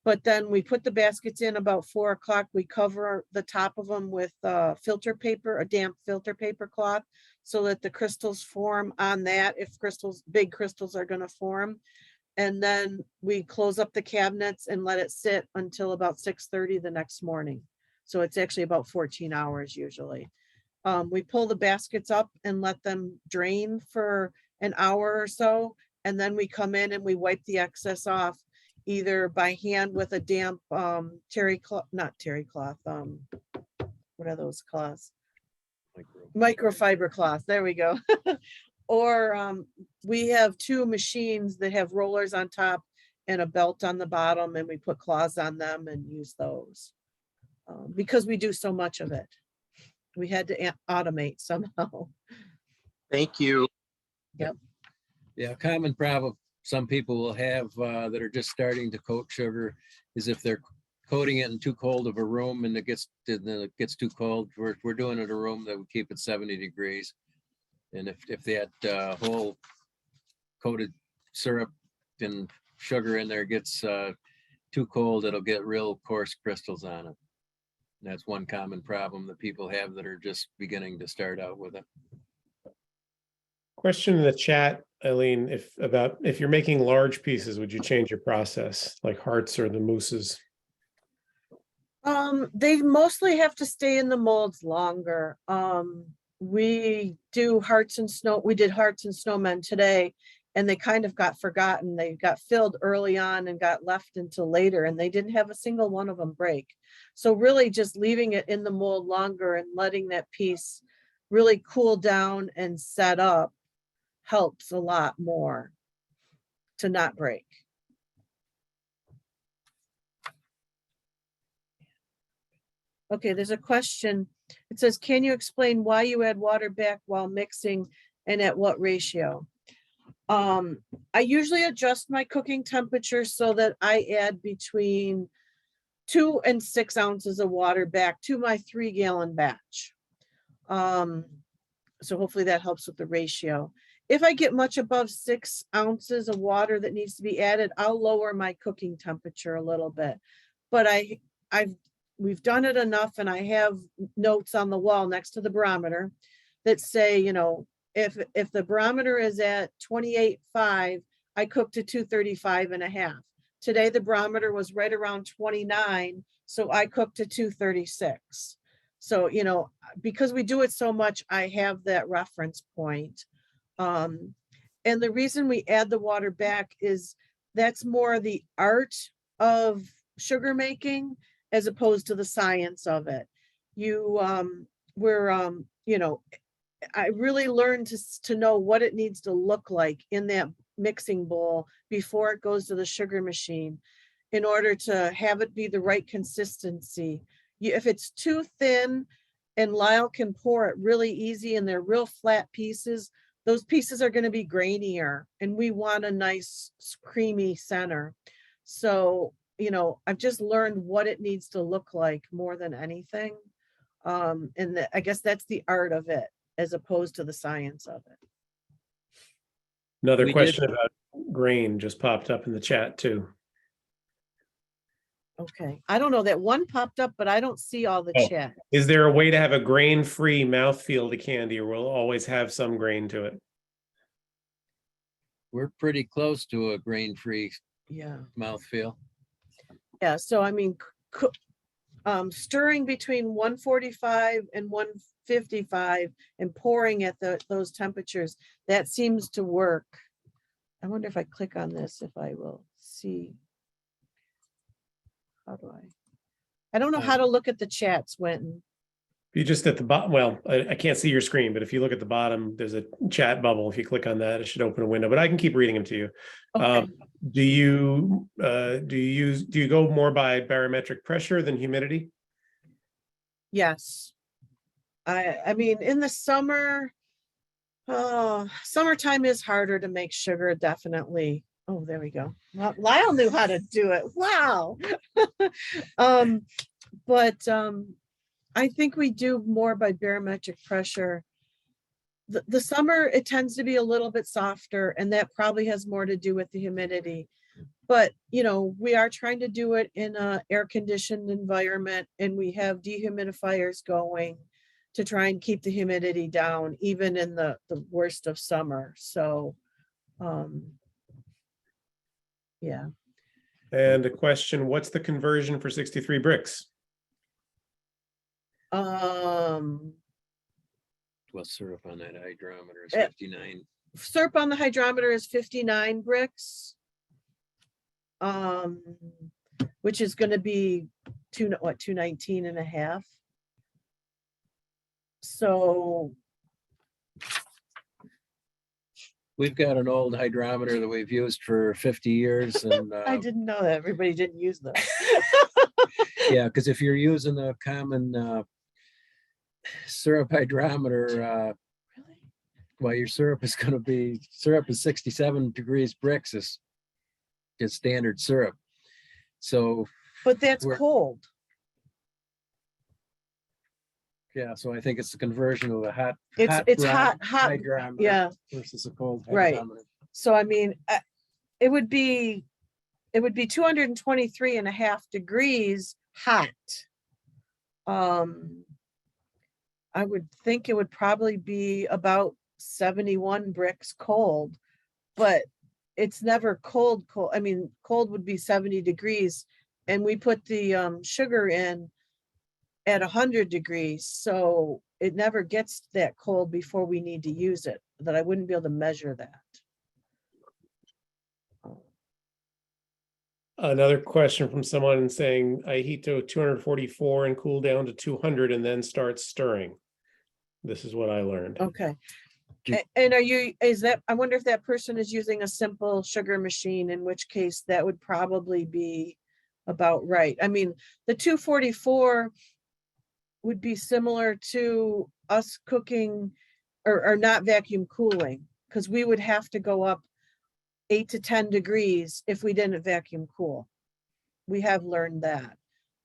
But then we put the baskets in about 4 o'clock. We cover the top of them with filter paper, a damp filter paper cloth, so that the crystals form on that, if big crystals are gonna form. And then we close up the cabinets and let it sit until about 6:30 the next morning. So it's actually about 14 hours usually. We pull the baskets up and let them drain for an hour or so. And then we come in and we wipe the excess off, either by hand with a damp terry cloth, not terry cloth, what are those cloths? Microfiber cloth, there we go. Or we have 2 machines that have rollers on top and a belt on the bottom, and we put cloths on them and use those. Because we do so much of it. We had to automate somehow. Thank you. Yep. Yeah, common problem some people will have that are just starting to coat sugar is if they're coating it in too cold of a room and it gets too cold. We're doing it in a room that would keep it 70 degrees. And if that whole coated syrup and sugar in there gets too cold, it'll get real coarse crystals on it. And that's one common problem that people have that are just beginning to start out with it. Question in the chat, Eileen, if you're making large pieces, would you change your process, like hearts or the mousses? They mostly have to stay in the molds longer. We do hearts and snow. We did hearts and snowmen today, and they kind of got forgotten. They got filled early on and got left until later, and they didn't have a single one of them break. So really just leaving it in the mold longer and letting that piece really cool down and set up helps a lot more to not break. Okay, there's a question. It says, can you explain why you add water back while mixing and at what ratio? I usually adjust my cooking temperature so that I add between 2 and 6 ounces of water back to my 3-gallon batch. So hopefully that helps with the ratio. If I get much above 6 ounces of water that needs to be added, I'll lower my cooking temperature a little bit. But we've done it enough, and I have notes on the wall next to the barometer that say, you know, if the barometer is at 28.5, I cook to 235.5. Today, the barometer was right around 29, so I cooked to 236. So, you know, because we do it so much, I have that reference point. And the reason we add the water back is that's more the art of sugar making as opposed to the science of it. You know, I really learned to know what it needs to look like in that mixing bowl before it goes to the sugar machine in order to have it be the right consistency. If it's too thin, and Lyle can pour it really easy and they're real flat pieces, those pieces are going to be grainier, and we want a nice creamy center. So, you know, I've just learned what it needs to look like more than anything. And I guess that's the art of it as opposed to the science of it. Another question about grain just popped up in the chat too. Okay, I don't know, that one popped up, but I don't see all the chat. Is there a way to have a grain-free mouthfeel to candy, or will it always have some grain to it? We're pretty close to a grain-free mouthfeel. Yeah, so I mean, stirring between 145 and 155 and pouring at those temperatures, that seems to work. I wonder if I click on this, if I will see. How do I don't know how to look at the chats, Winton. If you just at the bottom, well, I can't see your screen, but if you look at the bottom, there's a chat bubble. If you click on that, it should open a window, but I can keep reading them to you. Okay. Do you go more by barometric pressure than humidity? Yes. I mean, in the summer, summertime is harder to make sugar, definitely. Oh, there we go. Well, Lyle knew how to do it. Wow. But I think we do more by barometric pressure. The summer, it tends to be a little bit softer, and that probably has more to do with the humidity. But, you know, we are trying to do it in a air conditioned environment, and we have dehumidifiers going to try and keep the humidity down, even in the worst of summer. So, yeah. And a question, what's the conversion for 63 bricks? Well, syrup on that hydrometer is Eh, 59. Syrup on the hydrometer is 59 bricks. Which is gonna be 219 and a half. So We've got an old hydrometer that we've used for 50 years and I didn't know that everybody didn't use them. yeah, because if you're using a common syrup hydrometer, Really? well, your syrup is going to be, syrup is 67 degrees Brix is standard syrup. So But that's We're- cold. yeah, so I think it's the conversion of a hot. It's rod hot. hydrometer Yeah. versus a cold Right. hydrometer. So I mean, it would be 223 and a half degrees hot. I would think it would probably be about 71 bricks cold, but it's never cold. I mean, cold would be 70 degrees, and we put the sugar in at 100 degrees, so it never gets that cold before we need to use it. That I wouldn't be able to measure that. Another question from someone saying, I heat to 244 and cool down to 200 and then start stirring. This is what I learned. Okay. Do- And I wonder if that person is using a simple sugar machine, in which case that would probably be about right. I mean, the 244 would be similar to us cooking or not vacuum cooling, because we would have to go up 8 to 10 degrees if we didn't vacuum cool. We have learned that.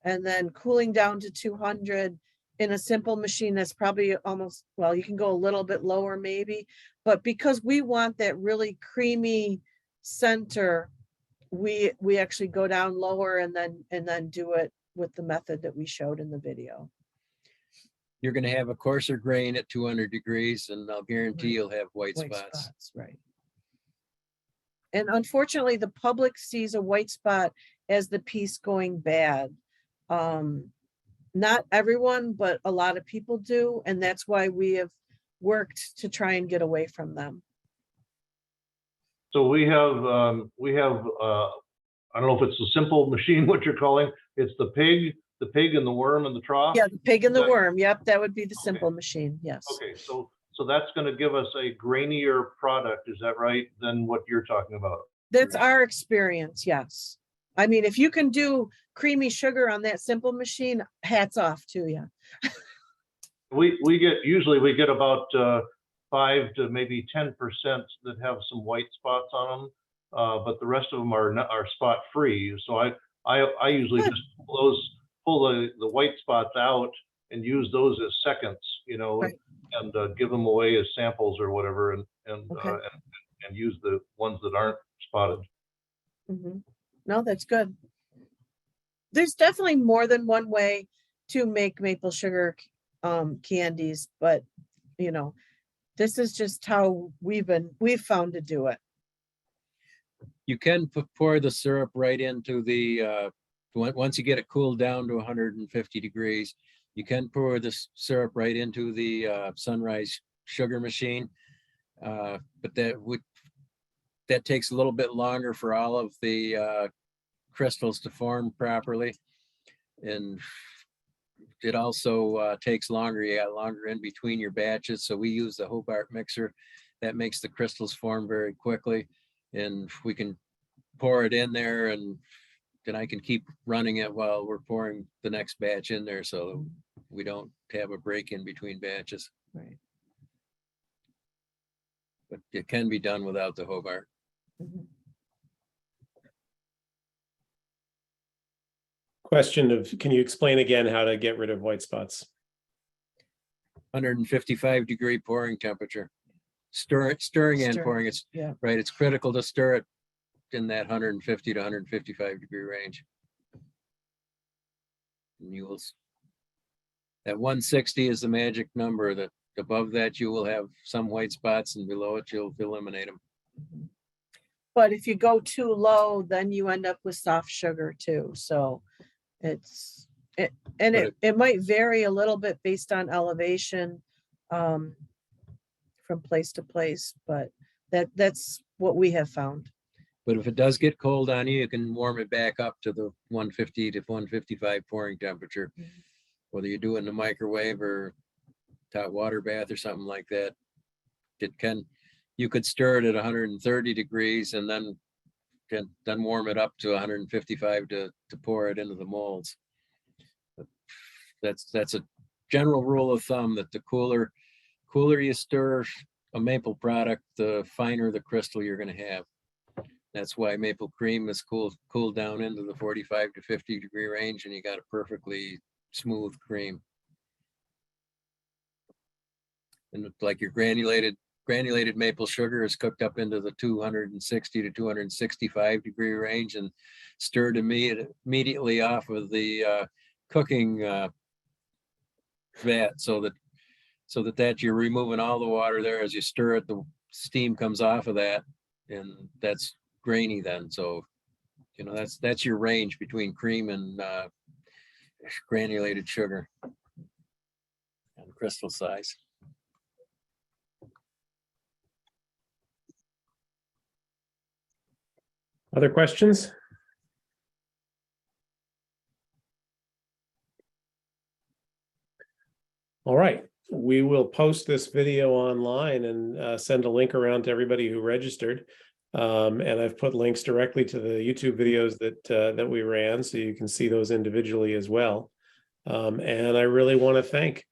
And then cooling down to 200 in a simple machine, that's probably almost, well, you can go a little bit lower maybe, but because we want that really creamy center, we actually go down lower and then do it with the method that we showed in the video. You're going to have a coarser grain at 200 degrees and I'll guarantee Right. you'll have white White spots. right. And unfortunately, the public sees a white spot as the piece going bad. Not everyone, but a lot of people do, and that's why we have worked to try and get away from them. So we have, I don't know if it's a simple machine, what you're calling, it's the pig and the worm and the trough? Yeah, the pig and the That- worm. Yep, that would be the Okay. simple machine. Yes. Okay, so that's gonna give us a grainier product, is that right, than what you're talking about? That's our experience. Yes. I mean, if you can do creamy sugar on that simple machine, hats off to you. Usually we get about 5 to maybe 10% that have some white spots on them, but the rest of them are spot free. So I usually Good. just pull the white spots out and use those as seconds, you know, Right. and give them away as samples or whatever, and Okay. and use the ones that aren't spotted. Mhm. No, that's good. There's definitely more than one way to make maple sugar candies, but you know, this is just how we've found to do it. You can pour the syrup right into the, once you get it cooled down to 150 degrees, you can pour the syrup right into the Sunrise sugar machine. But that takes a little bit longer for all of the crystals to form properly. And it also takes longer. You got longer in between your batches. So we use the Hobart mixer that makes the crystals form very quickly. And we can pour it in there and then I can keep running it while we're pouring the next batch in there. So we don't have a break in between batches, Right. but it can be done without the Hobart. Mhm. Question of, can you explain again how to get rid of white spots? 155-degree pouring temperature. Stirring and Stir, pouring, it's, yeah. right, it's critical to stir it in that 150 to 155-degree range. And you will, that 160 is the magic number. That above that you will have some white spots, and below it you'll eliminate them. But if you go too low, then you end up with soft sugar too. So it's, But it might vary a little bit based on elevation from place to place, but that's what we have found. But if it does get cold on you, you can warm it back up to the 150 to 155 pouring temperature. Whether you do it in the microwave or hot water bath or something like that, you could stir it at 130 degrees and then warm it up to 155 to pour it into the molds. But that's a general rule of thumb, that the cooler you stir a maple product, the finer the crystal you're going to have. That's why maple cream is cooled down into the 45 to 50 degree range, and you got a perfectly smooth cream. And like your granulated maple sugar is cooked up into the 260 to 265 degree range and stirred immediately off of the cooking vat, so that you're removing all the water there. As you stir it, the steam comes off of that, and that's grainy then. So, you know, that's your range between cream and granulated sugar and crystal size. Other questions? All right, we will post this video online and send a link around to everybody who registered. And I've put links directly to the YouTube videos that we ran, so you can see those individually as well. And I really want to thank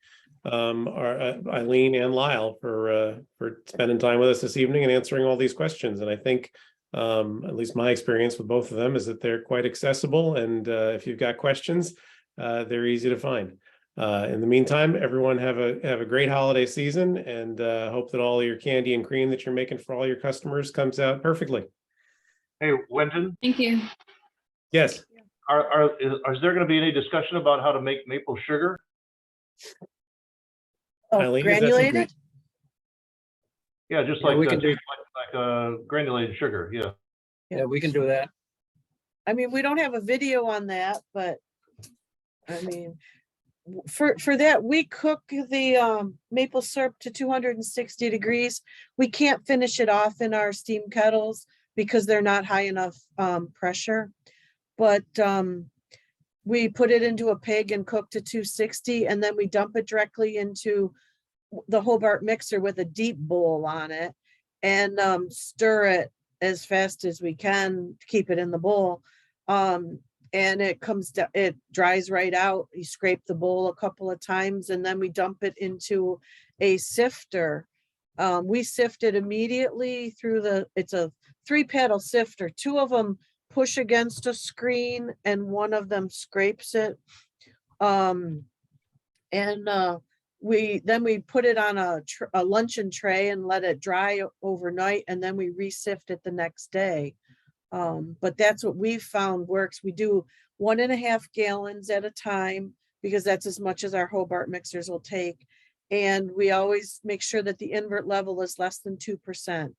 our Eileen and Lyle for spending time with us this evening and answering all these questions. And I think at least my experience with both of them is that they're quite accessible, and if you've got questions, they're easy to find. In the meantime, everyone have a great holiday season, and hope that all your candy and cream that you're making for all your customers comes out perfectly. Hey, Wenton, Thank you. is Yes. there going to be any discussion about how to make maple sugar? Oh, Eileen, is that granulated? Yeah, just Yeah, like we can do- granulated sugar. Yeah. Yeah, we can do that. I mean, we don't have a video on that, but I mean, for that, we cook the maple syrup to 260 degrees. We can't finish it off in our steam kettles because they're not high enough pressure. But we put it into a pig and cook to 260, and then we dump it directly into the Hobart mixer with a deep bowl on it, and stir it as fast as we can to keep it in the bowl. And it comes down, it dries right out. You scrape the bowl a couple of times, and then we dump it into a sifter. We sift it immediately through it's a 3-paddle sifter. 2 of them push against a screen and 1 of them scrapes it. We put it on a luncheon tray and let it dry overnight, and then we re-sift it the next day. But that's what we've found works. We do 1.5 gallons at a time, because that's as much as our Hobart mixers will take. And we always make sure that the invert level is less than 2%.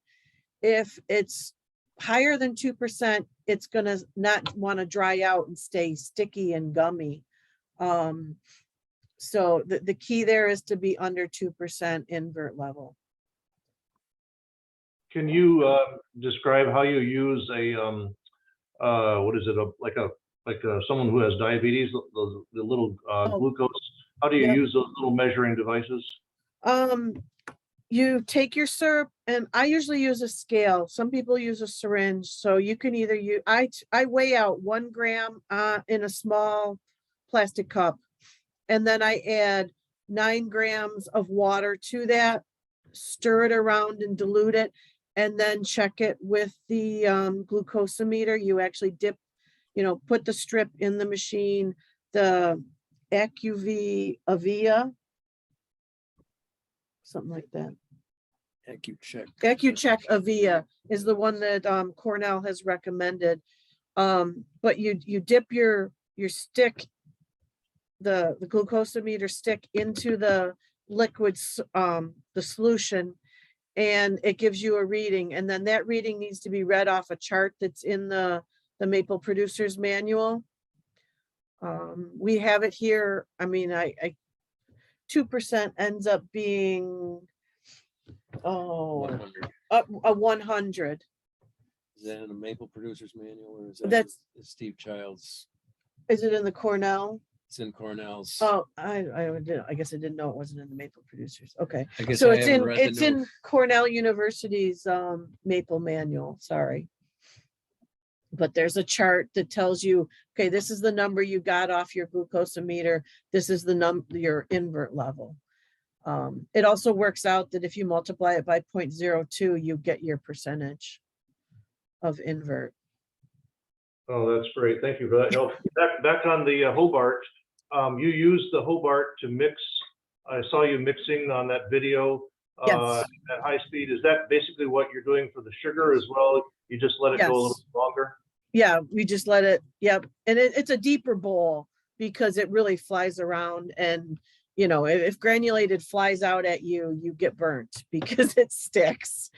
If it's higher than 2%, it's gonna not want to dry out and stay sticky and gummy. So the key there is to be under 2% invert level. Can you describe how you use a what is it, like someone who has diabetes, the little glucose? How do you yeah. use those little measuring devices? You take your syrup, and I usually use a scale. Some people use a syringe, so you can either use. I weigh out 1 gram in a small plastic cup, and then I add 9 grams of water to that, stir it around and dilute it, and then check it with the glucosometer. You actually dip, put the strip in the machine. The AccuV Avia something like that. AccuCheck. AccuCheck Avia is the one that Cornell has recommended. But you dip your stick, the glucosometer stick into the liquids, the solution, and it gives you a reading, and then that reading needs to be read off a chart that's in the Maple Producers Manual. We have it here. I mean, I 2% ends up being, 100. a 100. Is that in the Maple Producers Manual or is that That's- Steve Child's? Is it in the Cornell? It's in Cornell's. Oh, I guess I didn't know it wasn't in the Maple Producers. Okay. I guess So I it's haven't in, read the it's new- in Cornell University's Maple Manual, sorry. But there's a chart that tells you, okay, this is the number you got off your glucosometer. This is the your invert level. It also works out that if you multiply it by 0.02, you get your percentage of invert. Oh, that's great. Thank you for that help. Back on the Hobart, you used the Hobart to mix. I saw you mixing on that video Yes. at high speed. Is that basically what you're doing for the sugar as well? You just let it go a little Yes. longer? Yeah, we just let it, yep. And it's a deeper bowl because it really flies around, and you know, if granulated flies out at you, you get burnt because it sticks.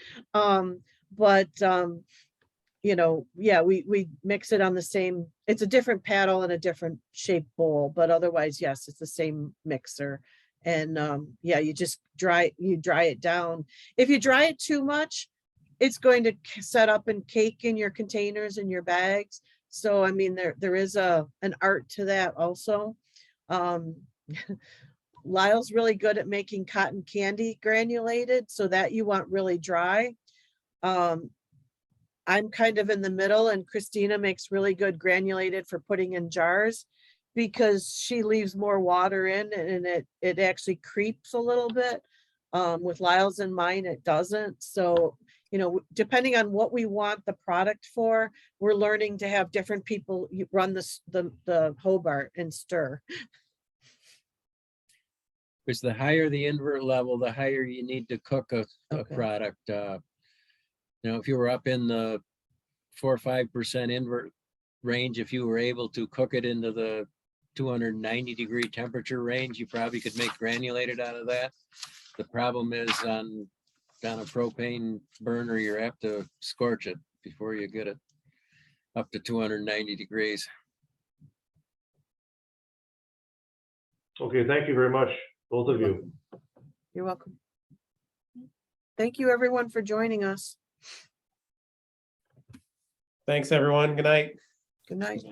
You know, yeah, we mix it on the same, it's a different paddle and a different shaped bowl, but otherwise, yes, it's the same mixer. And yeah, you just dry it down. If you dry it too much, it's going to set up and cake in your containers and your bags. So, I mean, there is an art to that also. Lyle's really good at making cotton candy granulated, so that you want really dry. I'm kind of in the middle, and Christina makes really good granulated for putting in jars because she leaves more water in, and it actually creeps a little bit. With Lyle's and mine, it doesn't. So, you know, depending on what we want the product for, we're learning to have different people run the Hobart and stir. Because the higher the invert level, the higher you need to cook a Okay. product. You know, if you were up in the 4 or 5% invert range, if you were able to cook it into the 290-degree temperature range, you probably could make granulated out of that. The problem is on a propane burner, you're apt to scorch it before you get it up to 290 degrees. Okay, thank you very much, both of you. You're welcome. Thank you, everyone, for joining us. Thanks, everyone. Good night. Good night.